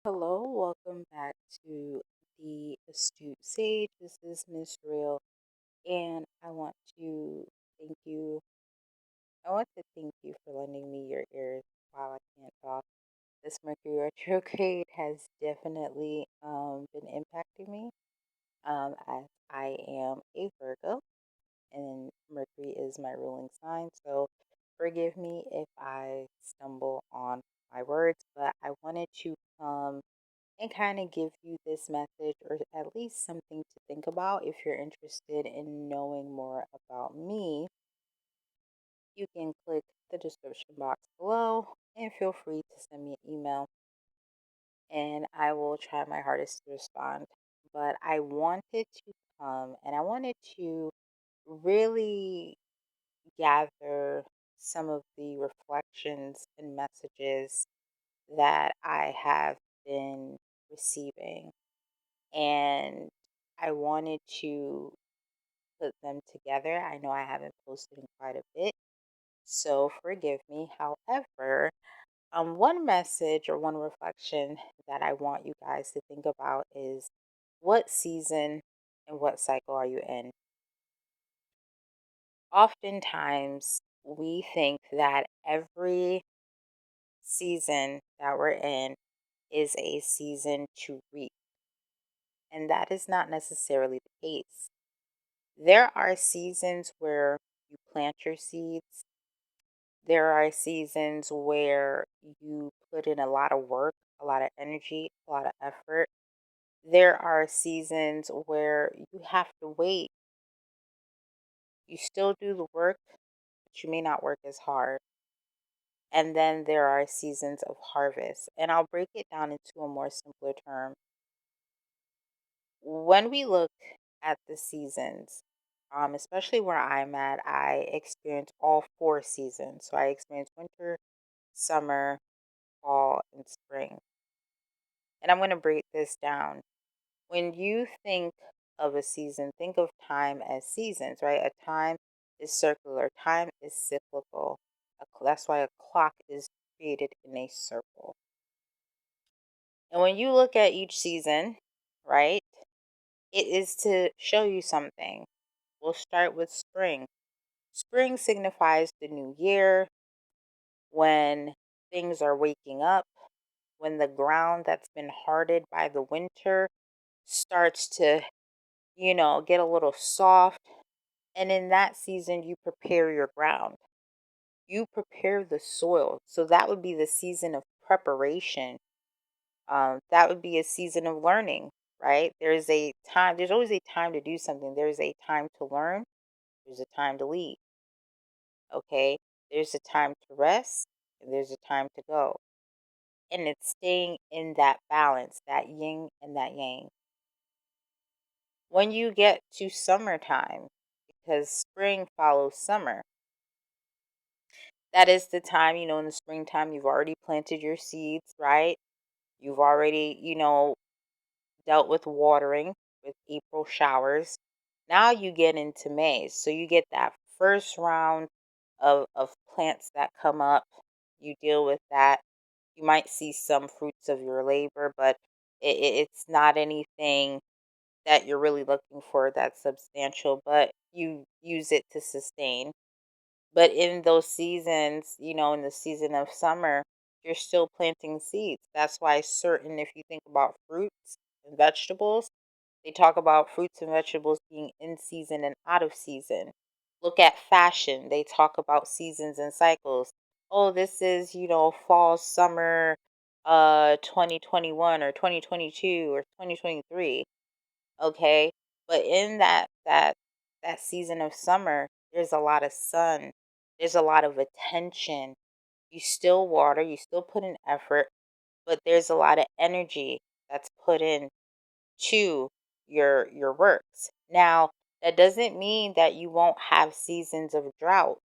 Hello, welcome back to the Astute Sage. This is Miss Real, and thank you. I want to thank you for lending me your ears while I can't talk. This Mercury retrograde has definitely been impacting me, as I am a Virgo, and Mercury is my ruling sign. So forgive me if I stumble on my words, but I wanted to come and kind of give you this message or at least something to think about. If you're interested in knowing more about me, you can click the description box below and feel free to send me an email and I will try my hardest to respond. But I wanted to come and I wanted to really gather some of the reflections and messages that I have been receiving, and I wanted to put them together. I know I haven't posted in quite a bit, so forgive me. However, one message or one reflection that I want you guys to think about is what season and what cycle are you in? Oftentimes, we think that every season that we're in is a season to reap, and that is not necessarily the case. There are seasons where you plant your seeds. There are seasons where you put in a lot of work, a lot of energy, a lot of effort. There are seasons where you have to wait. You still do the work, but you may not work as hard. And then there are seasons of harvest. And I'll break it down into a more simpler term. When we look at the seasons, especially where I'm at, I experience all four seasons. So I experience winter, summer, fall, and spring. And I'm going to break this down. When you think of a season, think of time as seasons, right? A time is circular, time is cyclical. That's why a clock is created in a circle. And when you look at each season, right, it is to show you something. We'll start with spring. Spring signifies the new year, when things are waking up, when the ground that's been hardened by the winter starts to, get a little soft. And in that season, you prepare your ground, you prepare the soil. So that would be the season of preparation. That would be a season of learning, right? There's always a time to do something. There's a time to learn, there's a time to lead. Okay, there's a time to rest and there's a time to go. And it's staying in that balance, that yin and that yang. When you get to summertime, because spring follows summer, that is the time, in the springtime, you've already planted your seeds, right? You've already, dealt with watering with April showers. Now you get into May. So you get that first round of plants that come up. You deal with that. You might see some fruits of your labor, but it's not anything that you're really looking for that's substantial, but you use it to sustain. But in those seasons, in the season of summer, you're still planting seeds. That's why if you think about fruits and vegetables, they talk about fruits and vegetables being in season and out of season. Look at fashion. They talk about seasons and cycles. Oh, this is, fall, summer, 2021 or 2022 or 2023. Okay? But in that season of summer, there's a lot of sun. There's a lot of attention. You still water, you still put in effort, but there's a lot of energy that's put in to your works. Now, that doesn't mean that you won't have seasons of drought.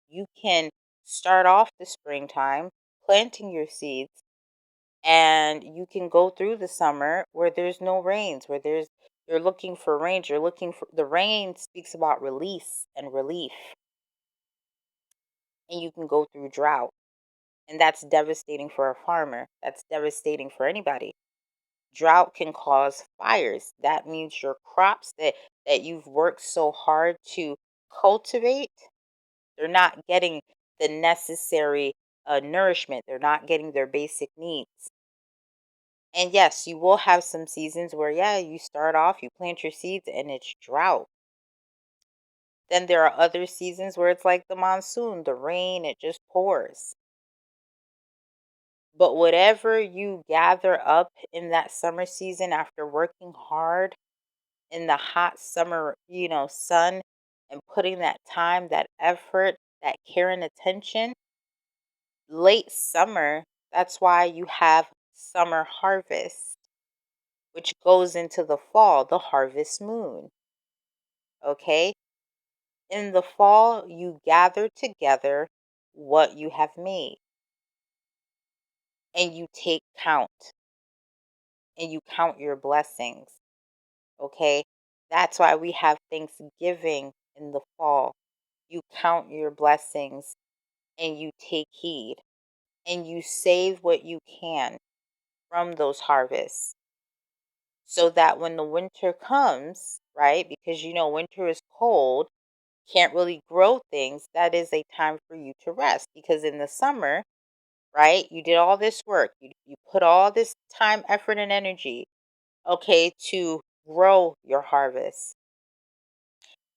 You can start off the springtime planting your seeds, and you can go through the summer where there's no rains, you're looking for rain, you're looking for the rain speaks about release and relief, and you can go through drought. And that's devastating for a farmer. That's devastating for anybody. Drought can cause fires. That means your crops that you've worked so hard to cultivate, they're not getting the necessary nourishment. They're not getting their basic needs. And yes, you will have some seasons where, yeah, you start off, you plant your seeds, and it's drought. Then there are other seasons where it's like the monsoon, the rain, it just pours. But whatever you gather up in that summer season after working hard in the hot summer, sun, and putting that time, that effort, that care and attention, late summer, that's why you have summer harvest, which goes into the fall, the harvest moon. Okay? In the fall, you gather together what you have made and you take count and you count your blessings. Okay? That's why we have Thanksgiving in the fall. You count your blessings and you take heed and you save what you can from those harvests so that when the winter comes, right? Because winter is cold, can't really grow things, that is a time for you to rest. Because in the summer, right, you did all this work, you put all this time, effort, and energy, okay, to grow your harvest.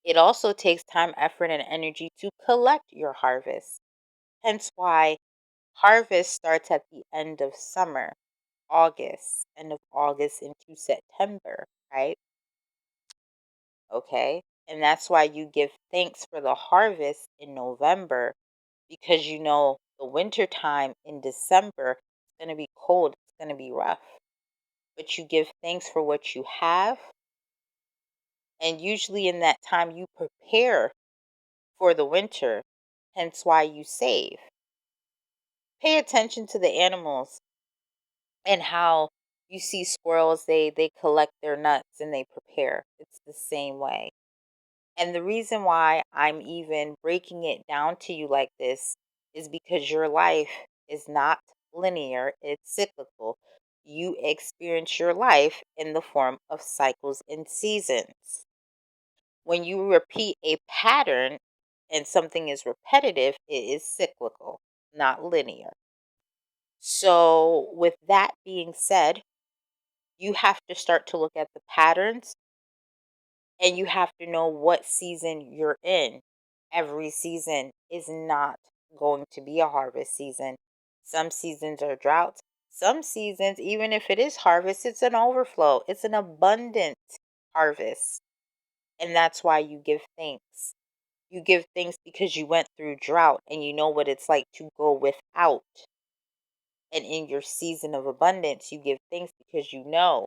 It also takes time, effort, and energy to collect your harvest. Hence why harvest starts at the end of summer, end of August into September, right? Okay. And that's why you give thanks for the harvest in November, because the winter time in December, it's going to be cold, it's going to be rough. But you give thanks for what you have. And usually in that time, you prepare for the winter, hence why you save. Pay attention to the animals and how you see squirrels, they collect their nuts and they prepare. It's the same way. And the reason why I'm even breaking it down to you like this is because your life is not linear, it's cyclical. You experience your life in the form of cycles and seasons. When you repeat a pattern and something is repetitive, it is cyclical, not linear. So, with that being said, you have to start to look at the patterns and you have to know what season you're in. Every season is not going to be a harvest season. Some seasons are droughts. Some seasons, even if it is harvest, it's an overflow, it's an abundant harvest. And that's why you give thanks. You give thanks because you went through drought and you know what it's like to go without. And in your season of abundance, you give thanks because you know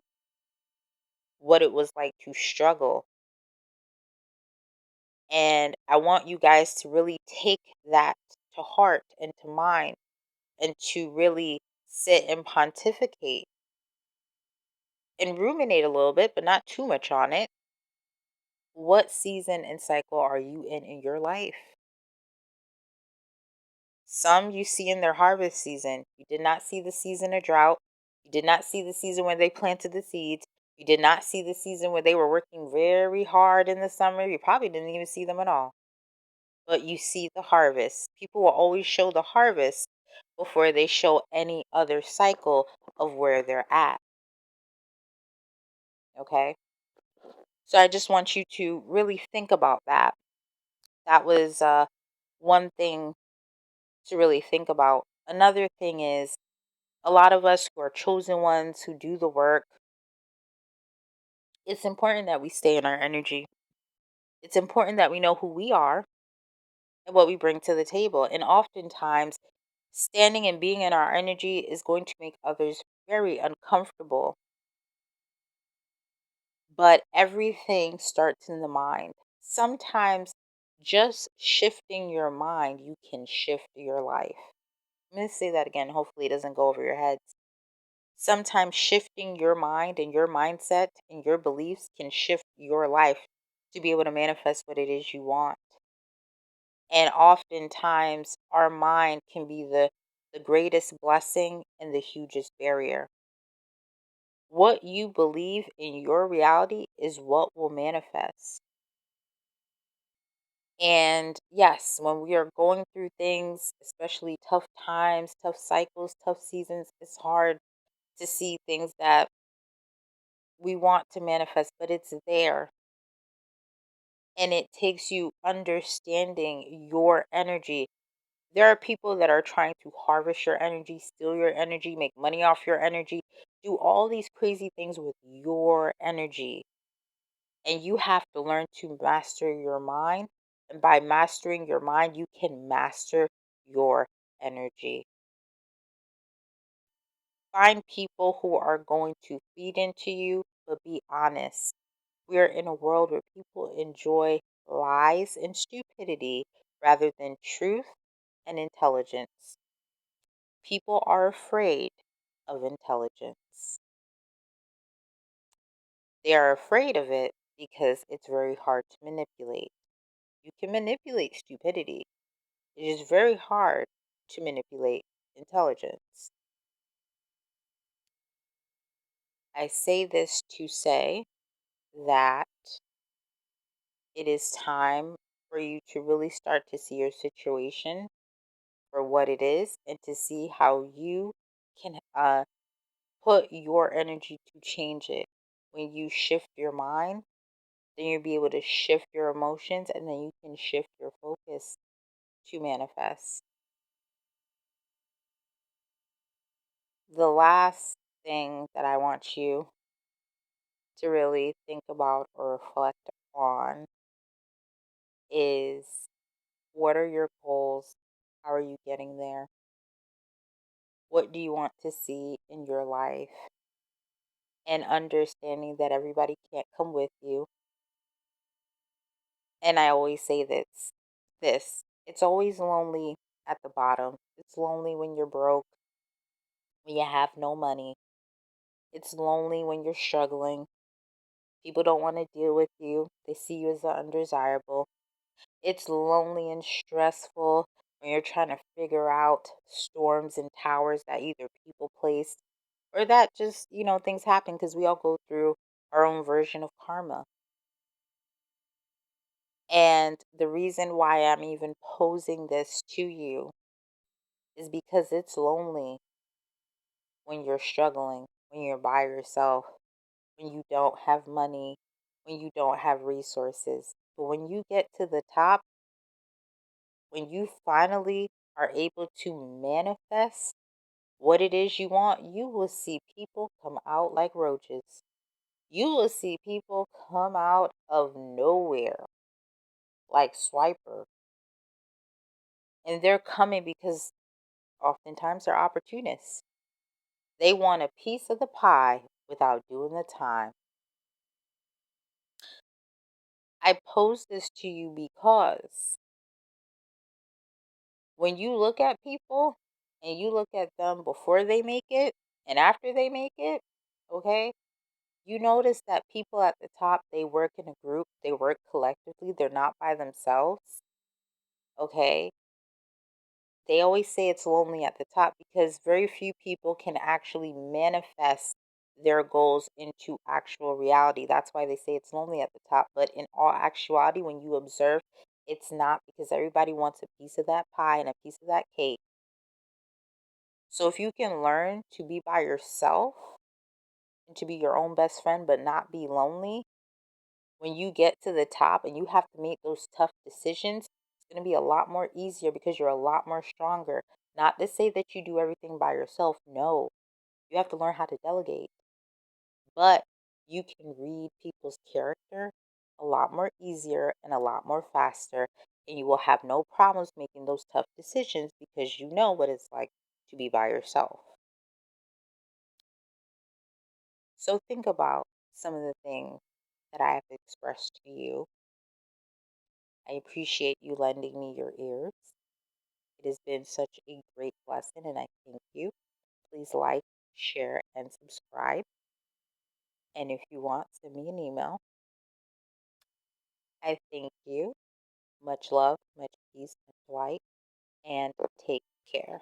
what it was like to struggle. And I want you guys to really take that to heart and to mind and to really sit and pontificate and ruminate a little bit, but not too much on it. What season and cycle are you in your life? Some you see in their harvest season. You did not see the season of drought. You did not see the season when they planted the seeds. You did not see the season where they were working very hard in the summer. You probably didn't even see them at all. But you see the harvest. People will always show the harvest before they show any other cycle of where they're at. Okay? So I just want you to really think about that. That was one thing to really think about. Another thing is, a lot of us who are chosen ones who do the work, it's important that we stay in our energy. It's important that we know who we are and what we bring to the table. And oftentimes, standing and being in our energy is going to make others very uncomfortable. But everything starts in the mind. Sometimes just shifting your mind, you can shift your life. I'm going to say that again. Hopefully, it doesn't go over your heads. Sometimes shifting your mind and your mindset and your beliefs can shift your life to be able to manifest what it is you want. And oftentimes, our mind can be the greatest blessing and the hugest barrier. What you believe in your reality is what will manifest. And yes, when we are going through things, especially tough times, tough cycles, tough seasons, it's hard to see things that we want to manifest, but it's there. And it takes you understanding your energy. There are people that are trying to harvest your energy, steal your energy, make money off your energy, do all these crazy things with your energy. And you have to learn to master your mind. And by mastering your mind, you can master your energy. Find people who are going to feed into you, but be honest. We are in a world where people enjoy lies and stupidity rather than truth and intelligence. People are afraid of intelligence. They are afraid of it because it's very hard to manipulate. You can manipulate stupidity. It is very hard to manipulate intelligence. I say this to say that it is time for you to really start to see your situation for what it is and to see how you can put your energy to change it. When you shift your mind, then you'll be able to shift your emotions and then you can shift your focus to manifest. The last thing that I want you to really think about or reflect on is, what are your goals? How are you getting there? What do you want to see in your life? And understanding that everybody can't come with you. And I always say this, it's always lonely at the bottom. It's lonely when you're broke, when you have no money. It's lonely when you're struggling. People don't want to deal with you. They see you as undesirable. It's lonely and stressful when you're trying to figure out storms and towers that either people placed or that just, things happen because we all go through our own version of karma. And the reason why I'm even posing this to you is because it's lonely when you're struggling, when you're by yourself, when you don't have money, when you don't have resources. But when you get to the top, when you finally are able to manifest what it is you want, you will see people come out like roaches. You will see people come out of nowhere like Swiper. And they're coming because oftentimes they're opportunists. They want a piece of the pie without doing the time. I pose this to you because when you look at people and you look at them before they make it and after they make it, okay, you notice that people at the top, they work in a group, they work collectively, they're not by themselves, okay? They always say it's lonely at the top because very few people can actually manifest their goals into actual reality. That's why they say it's lonely at the top. But in all actuality, when you observe, it's not, because everybody wants a piece of that pie and a piece of that cake. So if you can learn to be by yourself and to be your own best friend, but not be lonely, when you get to the top and you have to make those tough decisions, it's going to be a lot more easier because you're a lot more stronger. Not to say that you do everything by yourself. No, you have to learn how to delegate. But you can read people's character a lot more easier and a lot more faster. And you will have no problems making those tough decisions because you know what it's like to be by yourself. So think about some of the things that I have expressed to you. I appreciate you lending me your ears. It has been such a great lesson, and I thank you. Please like, share, and subscribe. And if you want, send me an email. I thank you. Much love, much peace, much light, and take care.